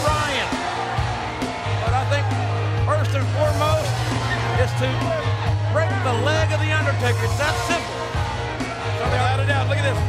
Ryan. But I think first and foremost is to break the leg of the Undertaker. It's that simple. So without a doubt, look at this.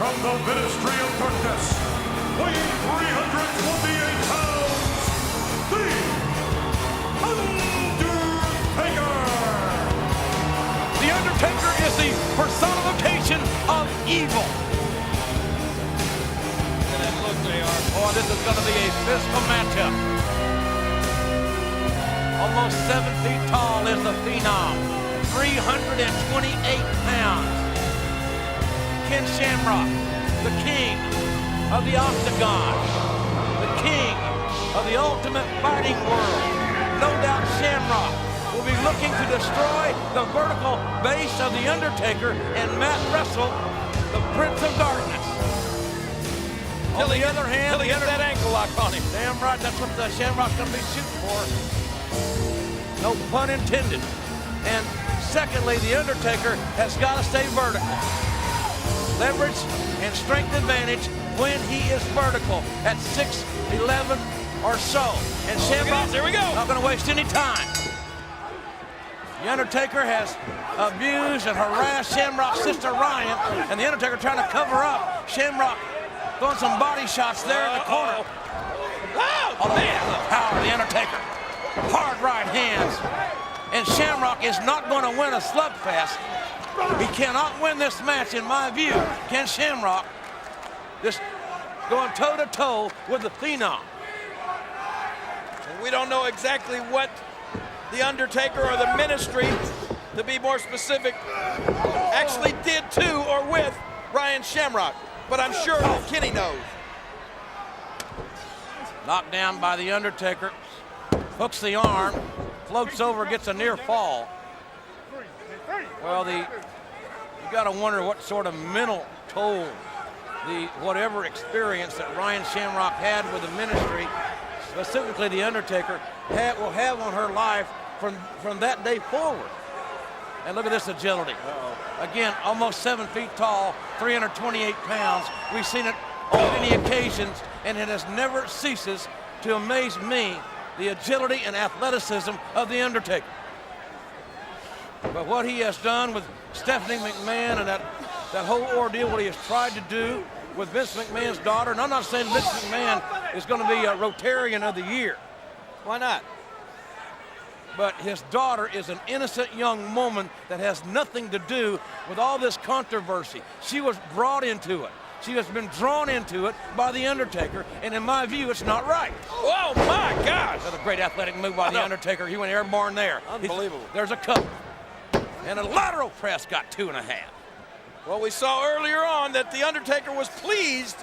From the Ministry of Darkness, weighing 328 pounds, the Undertaker! The Undertaker is the personification of evil. Look at that look, JR. Boy, this is going to be a physical matchup. Almost 7 feet tall is the Phenom. 328 pounds. Ken Shamrock, the king of the octagon, the king of the ultimate fighting world. No doubt Shamrock will be looking to destroy the vertical base of the Undertaker and Matt Wrestle, the Prince of Darkness. On the other hand, he gets that ankle lock on him. Damn right, that's what the Shamrock's gonna be shooting for. No pun intended. And secondly, the Undertaker has got to stay vertical. Leverage and strength advantage when he is vertical at 6'11" or so. And Shamrock, here we go, not going to waste any time. The Undertaker has abused and harassed Shamrock's sister Ryan, and the Undertaker trying to cover up. Shamrock throwing some body shots there in the corner. Oh, man, the power of the Undertaker. Hard right hands. And Shamrock is not going to win a slugfest. He cannot win this match, in my view. Ken Shamrock just going toe-to-toe with the Phenom. And we don't know exactly what the Undertaker or the Ministry, to be more specific, actually did to or with Ryan Shamrock. But I'm sure that Kenny knows. Knocked down by the Undertaker. Hooks the arm. Floats over, gets a near fall. Well, you got to wonder what sort of mental toll whatever experience that Ryan Shamrock had with the Ministry, specifically the Undertaker, will have on her life from that day forward. And look at this agility. Again, almost 7 feet tall, 328 pounds. We've seen it on many occasions, and it has never ceases to amaze me, the agility and athleticism of the Undertaker. But what he has done with Stephanie McMahon and that whole ordeal, what he has tried to do with Vince McMahon's daughter, and I'm not saying Vince McMahon is going to be a Rotarian of the year. Why not? But his daughter is an innocent young woman that has nothing to do with all this controversy. She was brought into it. She has been drawn into it by the Undertaker, and in my view, it's not right. Oh my gosh! Another great athletic move by the Undertaker. He went airborne there. Unbelievable. There's a cover. And a lateral press got 2.5. Well, we saw earlier on that the Undertaker was pleased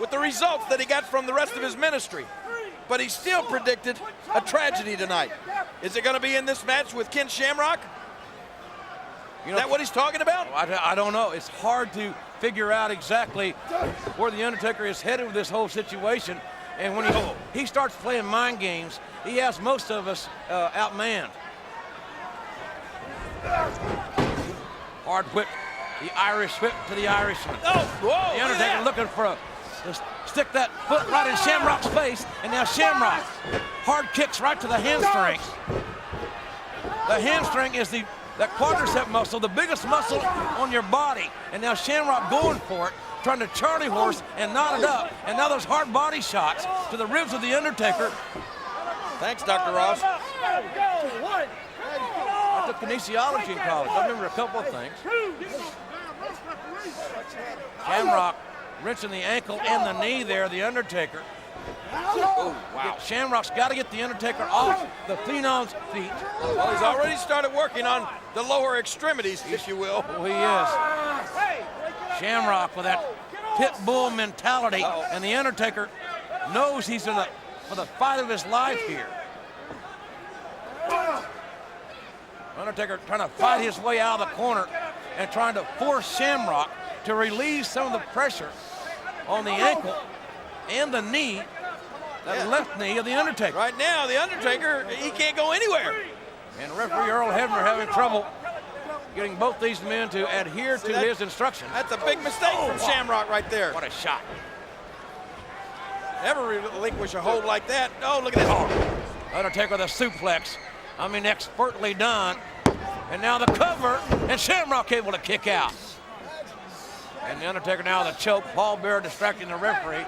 with the results that he got from the rest of his Ministry. But he still predicted a tragedy tonight. Is it going to be in this match with Ken Shamrock? Is that what he's talking about? I don't know. It's hard to figure out exactly where the Undertaker is headed with this whole situation. And when he starts playing mind games, he has most of us outmanned. Hard whip, the Irish whip to the Irishman. Oh, whoa, the Undertaker looking for to stick that foot right in Shamrock's face, and now Shamrock, hard kicks right to the hamstring. The hamstring is that quadricep muscle, the biggest muscle on your body, and now Shamrock going for it, trying to Charlie horse and knot it up, and now those hard body shots to the ribs of the Undertaker. Thanks, Dr. Ross. I took kinesiology in college. I remember a couple of things. Shamrock wrenching the ankle and the knee there, the Undertaker. Oh, wow. Shamrock's got to get the Undertaker off the Phenom's feet. Well, he's already started working on the lower extremities, if you will. Oh, he is. Shamrock with that pit bull mentality, and the Undertaker knows he's for the fight of his life here. Undertaker trying to fight his way out of the corner and trying to force Shamrock to relieve some of the pressure on the ankle and the knee, that left knee of the Undertaker. Right now, the Undertaker, he can't go anywhere. And referee Earl Hebner having trouble getting both these men to adhere to his instructions. That's a big mistake from Shamrock right there. What a shot. Never relinquish a hold like that. Oh, look at this. Undertaker with a suplex. I mean, expertly done. And now the cover, and Shamrock able to kick out. And the Undertaker now with a choke. Paul Bearer distracting the referee.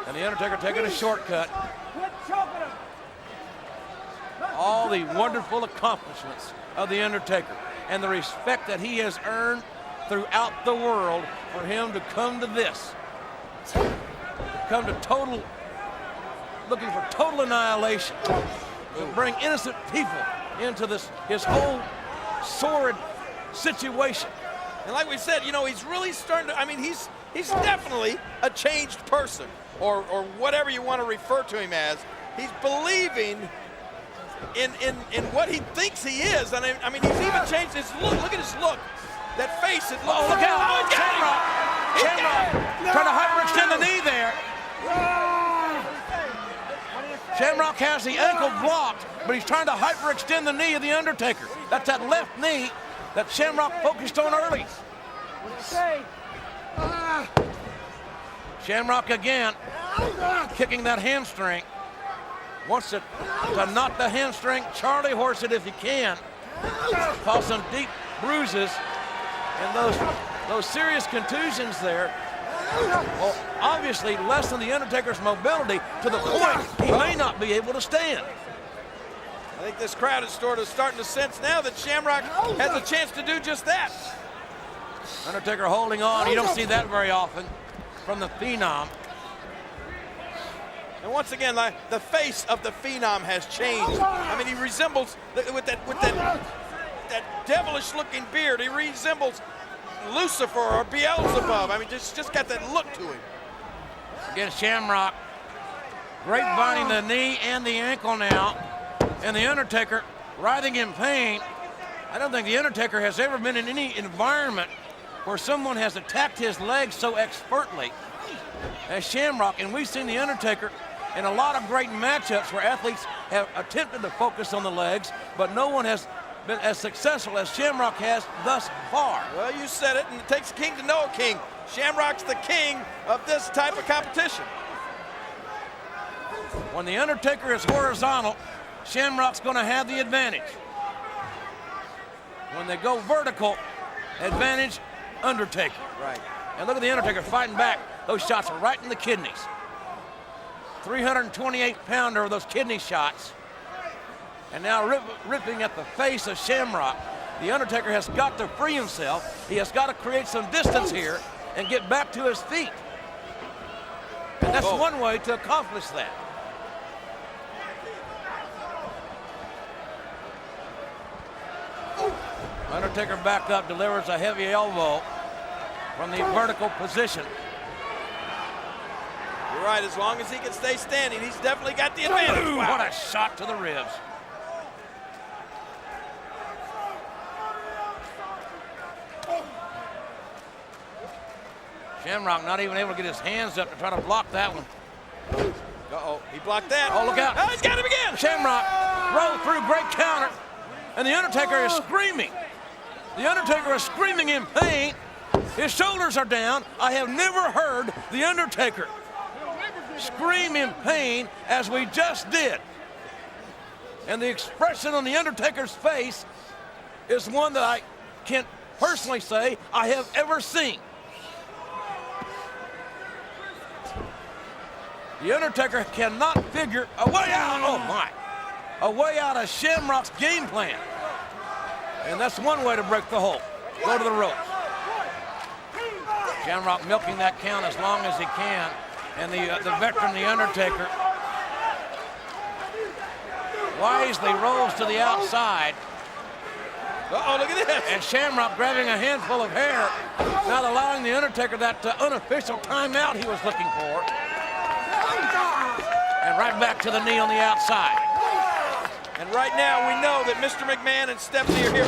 And the Undertaker taking a shortcut. All the wonderful accomplishments of the Undertaker and the respect that he has earned throughout the world for him to come to this. Come to total, looking for total annihilation. To bring innocent people into this, his whole sordid situation. And like we said, you know, he's really starting to, I mean, he's definitely a changed person, or whatever you want to refer to him as. He's believing in what he thinks he is. And I mean, he's even changed his look. Look at his look. That face. It looks look out. Shamrock trying to hyperextend the knee there. Shamrock has the ankle blocked, but he's trying to hyperextend the knee of the Undertaker. That's that left knee that Shamrock focused on early. Shamrock again kicking that hamstring. Wants to knot the hamstring, Charlie horse it if he can. Cause some deep bruises and those serious contusions there. Well, obviously lessen the Undertaker's mobility to the point he may not be able to stand. I think this crowd is sort of starting to sense now that Shamrock has a chance to do just that. Undertaker holding on. You don't see that very often from the Phenom. And once again, the face of the Phenom has changed. I mean, he resembles, with that devilish-looking beard, he resembles Lucifer or Beelzebub. I mean, just got that look to him. Again, Shamrock grapevining the knee and the ankle now. And the Undertaker writhing in pain. I don't think the Undertaker has ever been in any environment where someone has attacked his legs so expertly as Shamrock. And we've seen the Undertaker in a lot of great matchups where athletes have attempted to focus on the legs, but no one has been as successful as Shamrock has thus far. Well, you said it, and it takes a king to know a king. Shamrock's the king of this type of competition. When the Undertaker is horizontal, Shamrock's going to have the advantage. When they go vertical, advantage Undertaker. Right. And look at the Undertaker fighting back. Those shots are right in the kidneys. 328-pounder of those kidney shots. And now ripping at the face of Shamrock. The Undertaker has got to free himself. He has got to create some distance here and get back to his feet. And that's one way to accomplish that. Undertaker back up, delivers a heavy elbow from the vertical position. You're right, as long as he can stay standing, he's definitely got the advantage. Ooh, wow. What a shot to the ribs. Shamrock not even able to get his hands up to try to block that one. Uh-oh, he blocked that. Oh, look out. Oh, he's got him again. Shamrock rolled through, great counter, and the Undertaker is screaming. The Undertaker is screaming in pain. His shoulders are down. I have never heard the Undertaker scream in pain as we just did. And the expression on the Undertaker's face is one that I can personally say I have ever seen. The Undertaker cannot figure a way out, oh my, a way out of Shamrock's game plan. And that's one way to break the hold. Go to the ropes. Shamrock milking that count as long as he can. And the veteran, The Undertaker, wisely rolls to the outside. Uh-oh, look at this. And Shamrock grabbing a handful of hair, not allowing The Undertaker that unofficial timeout he was looking for. And right back to the knee on the outside. And right now we know that Mr. McMahon and Stephanie are here.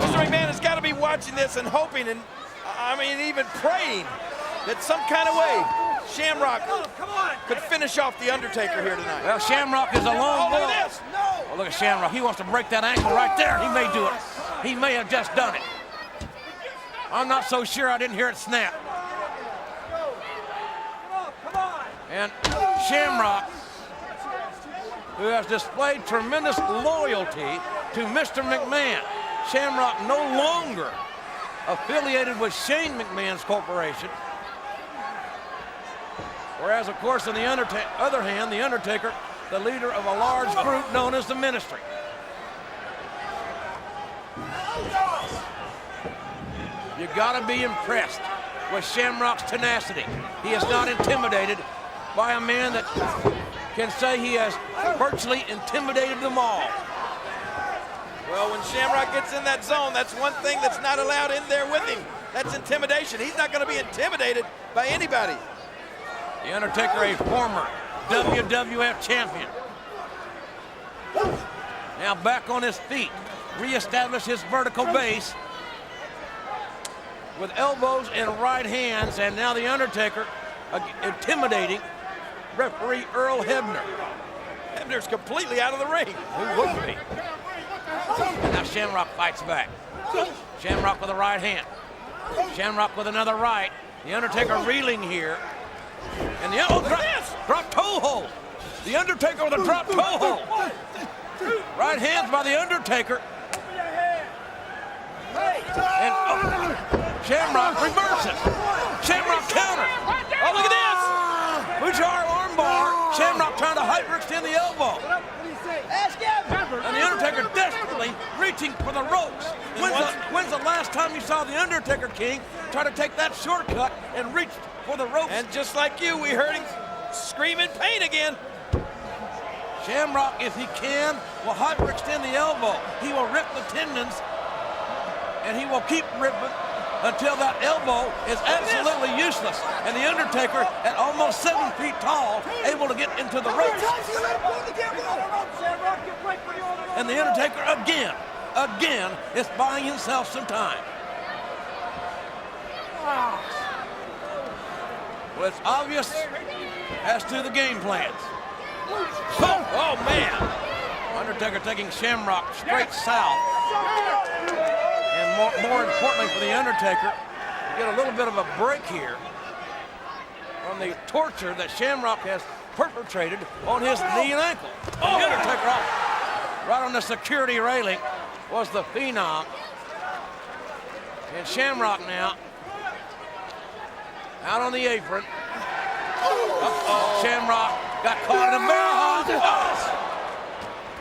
Mr. McMahon has got to be watching this and hoping, and I mean even praying that some kind of way Shamrock could finish off The Undertaker here tonight. Well, Shamrock is a long look ball. at this. No. Oh, look at Shamrock. He wants to break that ankle right there. He may do it. He may have just done it. I'm not so sure. I didn't hear it snap. And Shamrock, who has displayed tremendous loyalty to Mr. McMahon. Shamrock no longer affiliated with Shane McMahon's corporation. Whereas, of course, on the other hand, The Undertaker, the leader of a large group known as the Ministry. You gotta be impressed with Shamrock's tenacity. He is not intimidated by a man that can say he has virtually intimidated them all. Well, when Shamrock gets in that zone, that's one thing that's not allowed in there with him. That's intimidation. He's not going to be intimidated by anybody. The Undertaker, a former WWF champion. Now back on his feet, reestablish his vertical base with elbows and right hands, and now The Undertaker intimidating referee Earl Hebner. Hebner's completely out of the ring. Who wouldn't be? And now Shamrock fights back. Shamrock with a right hand. Shamrock with another right. The Undertaker reeling here. And the drop toe hold. The Undertaker with a drop toe hold. Right hands by The Undertaker. And Shamrock reverses. Shamrock counter. Oh, look at this. Bouchard armbar. Shamrock trying to hyperextend the elbow. And The Undertaker desperately reaching for the ropes. When's the last time you saw The Undertaker, King, try to take that shortcut and reach for the ropes? And just like you, we heard him scream in pain again. Shamrock, if he can, will hyperextend the elbow. He will rip the tendons, and he will keep ripping until that elbow is absolutely useless. And The Undertaker, at almost 7 feet tall, able to get into the ropes. And The Undertaker again is buying himself some time. Well, it's obvious as to the game plans. Oh man! Undertaker taking Shamrock straight south. And more importantly for The Undertaker, to get a little bit of a break here from the torture that Shamrock has perpetrated on his knee and ankle. The Undertaker off, right on the security railing was the Phenom. And Shamrock now out on the apron. Shamrock got caught in a bear hug.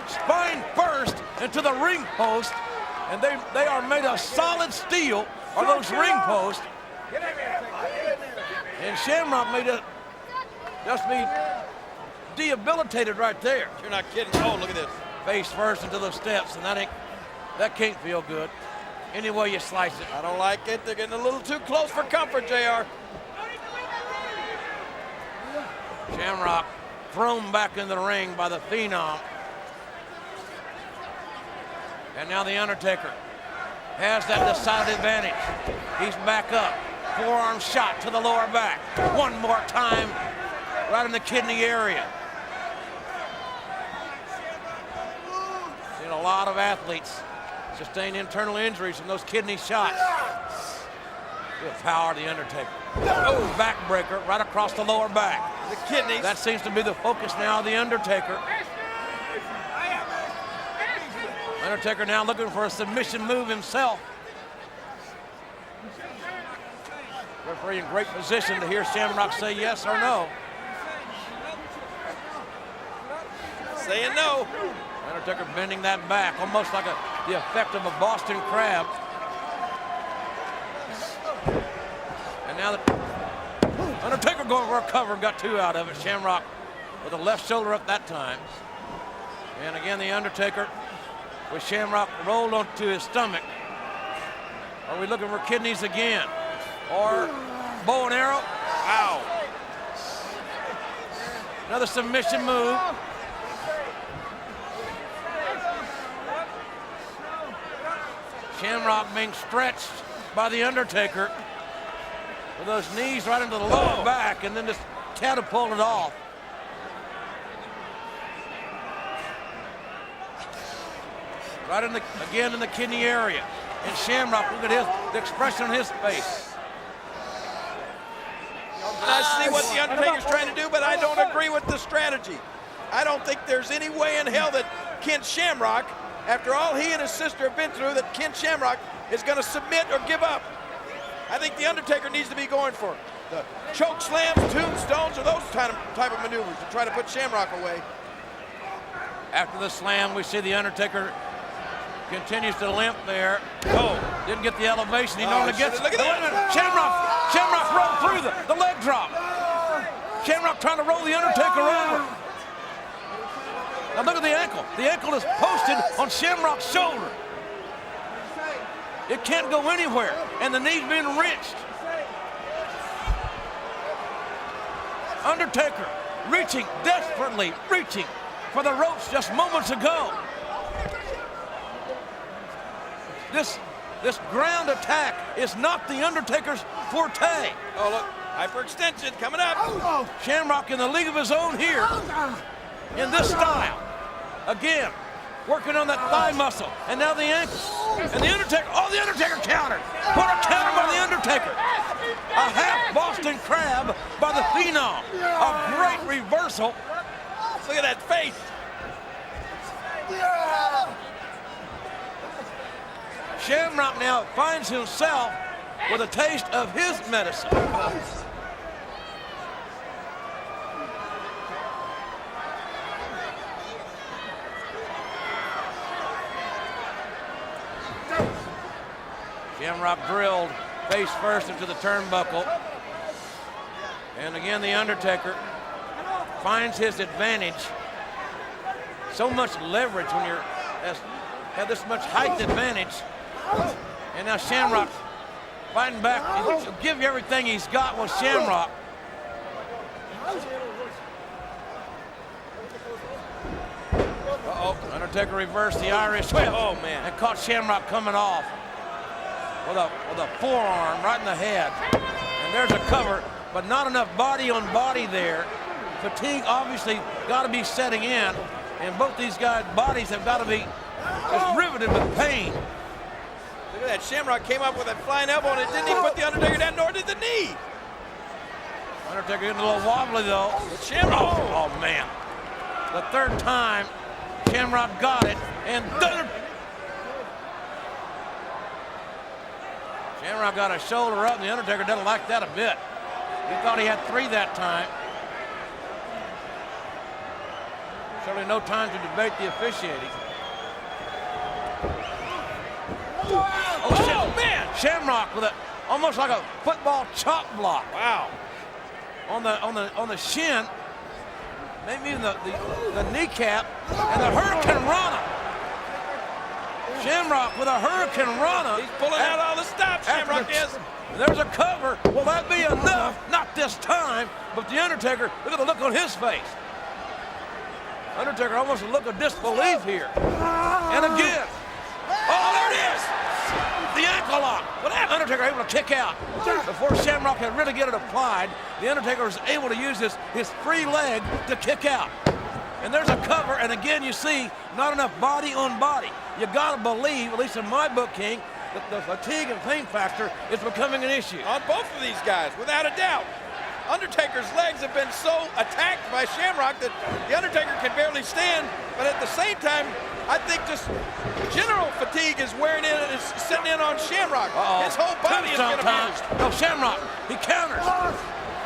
Spine first into the ring post. And they are made of solid steel, are those ring posts. And Shamrock may just be debilitated right there. You're not kidding. Oh, look at this. Face first into those steps, and that can't feel good. Any way you slice it. I don't like it. They're getting a little too close for comfort, JR. Shamrock thrown back in the ring by the Phenom. And now The Undertaker has that decided advantage. He's back up. Forearm shot to the lower back. One more time, right in the kidney area. Seen a lot of athletes sustain internal injuries from those kidney shots. Good power, The Undertaker. Oh, backbreaker right across the lower back. The kidneys. That seems to be the focus now of The Undertaker. Undertaker now looking for a submission move himself. Referee in great position to hear Shamrock say yes or no. Saying no. Undertaker bending that back, almost like the effect of a Boston crab. And now the Undertaker going for a cover, got 2 out of it. Shamrock with the left shoulder up that time. And again, the Undertaker with Shamrock rolled onto his stomach. Are we looking for kidneys again? Or bow and arrow? Wow. Another submission move. Shamrock being stretched by the Undertaker with those knees right into the lower back and then just catapulted off. Right in again in the kidney area. And Shamrock, look at the expression on his face. I see what the Undertaker's trying to do, but I don't agree with the strategy. I don't think there's any way in hell that Ken Shamrock, after all he and his sister have been through, that Ken Shamrock is going to submit or give up. I think the Undertaker needs to be going for the choke slams, tombstones, or those type of maneuvers to try to put Shamrock away. After the slam, we see the Undertaker continues to limp there. Oh, didn't get the elevation he normally gets. Look at that. Shamrock rolled through the leg drop. Shamrock trying to roll the Undertaker over. Now look at the ankle. The ankle is posted on Shamrock's shoulder. It can't go anywhere, and the knee's being wrenched. Undertaker reaching, desperately reaching for the ropes just moments ago. This ground attack is not the Undertaker's forte. Oh, look, hyperextension coming up. Shamrock in the league of his own here in this style. Again, working on that thigh muscle, and now the ankle. And the Undertaker, the Undertaker countered. What a counter by the Undertaker. A half Boston Crab by the Phenom. A great reversal. Look at that face. Shamrock now finds himself with a taste of his medicine. Shamrock drilled face first into the turnbuckle. And again, the Undertaker finds his advantage. So much leverage when you're have this much height advantage. And now Shamrock fighting back. He'll give you everything he's got with Shamrock. Undertaker reversed the Irish whip. Oh, man. And caught Shamrock coming off with a forearm right in the head. And there's a cover, but not enough body on body there. Fatigue obviously got to be setting in. And both these guys' bodies have got to be just riveted with pain. Look at that. Shamrock came up with that flying elbow, and it didn't even put the Undertaker down, nor did the knee. Undertaker getting a little wobbly, though. Shamrock. Oh, man. The third time, Shamrock got it, and Shamrock got a shoulder up, and the Undertaker doesn't like that a bit. He thought he had 3 that time. Certainly no time to debate the officiating. Oh, man! Shamrock with almost like a football chop block. Wow. On the shin, maybe even the kneecap, and the Hurricane Rana. Shamrock with a Hurricane Rana. He's pulling out all the stops, Shamrock is. There's a cover. Will that be enough? Not this time, but the Undertaker, look at the look on his face. Undertaker almost a look of disbelief here. And again. Oh, there it is. The ankle lock. But Undertaker able to kick out. Before Shamrock had really get it applied, the Undertaker was able to use his free leg to kick out. And there's a cover, and again you see not enough body on body. You gotta believe, at least in my book, King, that the fatigue and pain factor is becoming an issue. On both of these guys, without a doubt. Undertaker's legs have been so attacked by Shamrock that the Undertaker can barely stand, but at the same time, I think just general fatigue is wearing in, is setting in on Shamrock. His whole body is getting abused. No, Shamrock, he counters.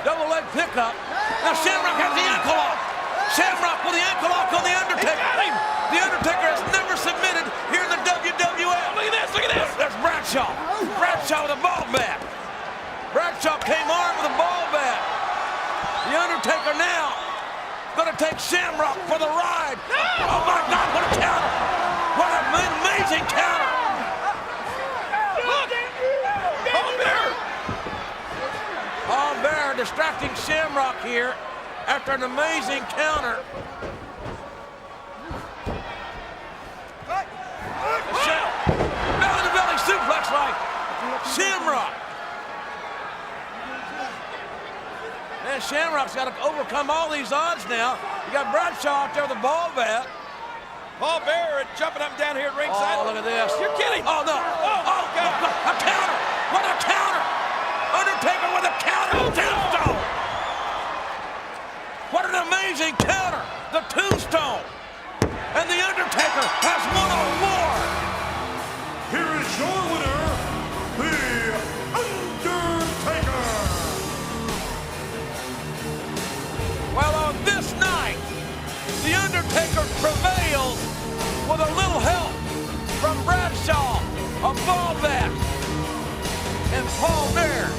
Double leg pickup. Now Shamrock has the ankle lock. Shamrock with the ankle lock on the Undertaker. He got him. The Undertaker has never submitted here in the WWF. Look at this, look at this. There's Bradshaw. Bradshaw with a ball bat. Bradshaw Bradshaw came armed with a ball bat. The Undertaker now gonna take Shamrock for the ride. Oh my God, what a counter! What an amazing counter! Look! Paul Bearer distracting Shamrock here after an amazing counter. Belly-to-belly suplex like Shamrock. Man, Shamrock's got to overcome all these odds now. You got Bradshaw out there with a ball bat. Paul Bearer jumping up and down here at ringside. Oh, look at this. You're kidding. Oh, no. Oh, God. A counter. What a counter. Undertaker with a counter. Tombstone. What an amazing counter. The Tombstone. And the Undertaker has won a war. Here is your winner, The Undertaker. Well, on this night, the Undertaker prevails with a little help from Bradshaw, a ball bat, and Paul Bearer.